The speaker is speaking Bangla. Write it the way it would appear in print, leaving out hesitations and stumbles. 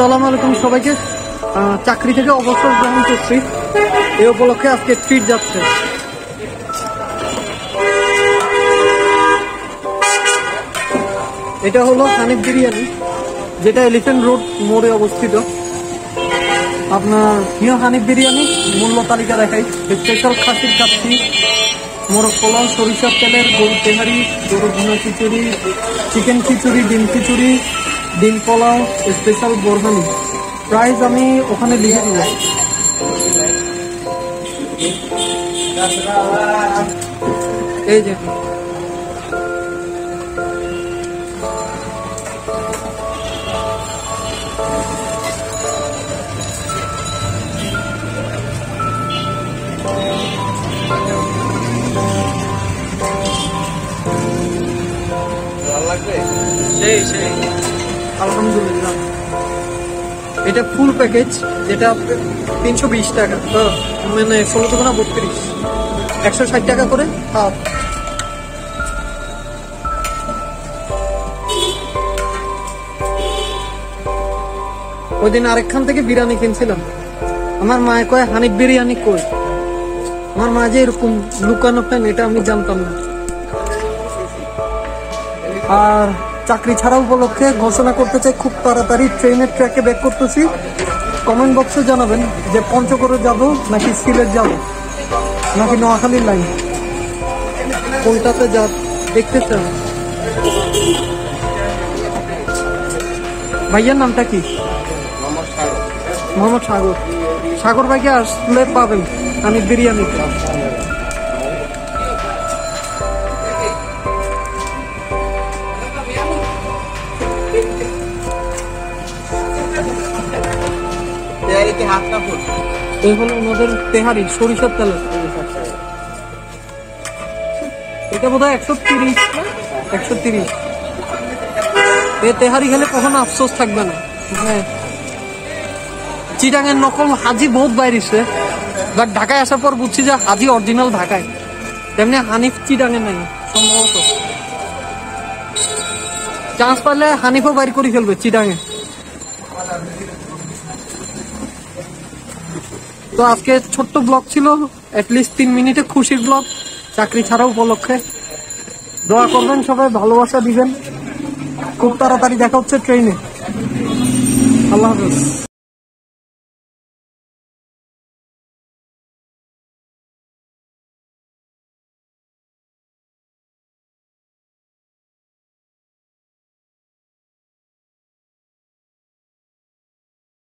আসসালামু আলাইকুম সবাইকে। চাকরি থেকে অবসর গ্রহণ করছি, এই উপলক্ষে আজকে ট্রিট যাচ্ছে। এটা হলো হানিফ বিরিয়ানি, যেটা এলিফ্যান্ট রোড মোড়ে অবস্থিত। আপনার প্রিয় হানিফ বিরিয়ানি মূল্য তালিকা দেখাই। স্পেশাল খাসির কাচ্ছি, মোরগ পোলাও, সরিষার তেলের, গরু তেহারি, গরু ভুনা খিচুড়ি, চিকেন খিচুড়ি, ডিম খিচুড়ি, ডিম পোলাও, স্পেশাল বোরহানি। প্রাইস আমি ওখানে লিখে দিব। এই যে আলহামদুলিল্লাহ, এটা ফুল প্যাকেজ, যেটা 320 টাকা, মানে 16 দুগুণা 32, 160 টাকা করে হাফ। ওই দিন আরেকখান থেকে বিরিয়ানি কিনছিলাম, আমার মায়ে কয় হানিফ বিরিয়ানি কই। আমার মা যে এরকম লুকানো ফ্যান এটা আমি জানতাম না। আর চাকরি ছাড়া উপলক্ষে ঘোষণা করতে চাই, খুব তাড়াতাড়ি ট্রেনের ট্র্যাকে ব্যাক করতেছি। কমেন্ট বক্সে জানাবেন যে পঞ্চগড়ে যাব নাকি সিলেট যাব নাকি নোয়াখালীর লাইন, কোনটাতে যা দেখতে চান। ভাইয়ার নামটা কি? মোহাম্মদ সাগর। সাগর ভাইকে আসলে পাবেন হানিফ বিরিয়ানি। এই হলো ওনাদের তেহারি, সরিষার তেলের। এটা বোধ হয় 130। এই তেহারি খেলে কখনো আফসোস থাকবে না। হ্যাঁ, চিটাঙের নকল হাজি বহুত বাইরেছে, বাট ঢাকায় আসার পর বুঝছি যে হাজি অরিজিনাল ঢাকায়, তেমনি হানিফ চিটাঙে নাই সম্ভবত। চান্স পাইলে হানিফও বাইর করে ফেলবে চিটাঙে। তো আজকে ছোট্ট ব্লগ ছিল, অ্যাটলিস্ট 3 মিনিটে খুশির ব্লগ, চাকরি ছাড়া উপলক্ষে। দোয়া করবেন সবাই, ভালোবাসা দিবেন। খুব তাড়াতাড়ি দেখা হচ্ছে ট্রেনে। আল্লাহ হাফেজ।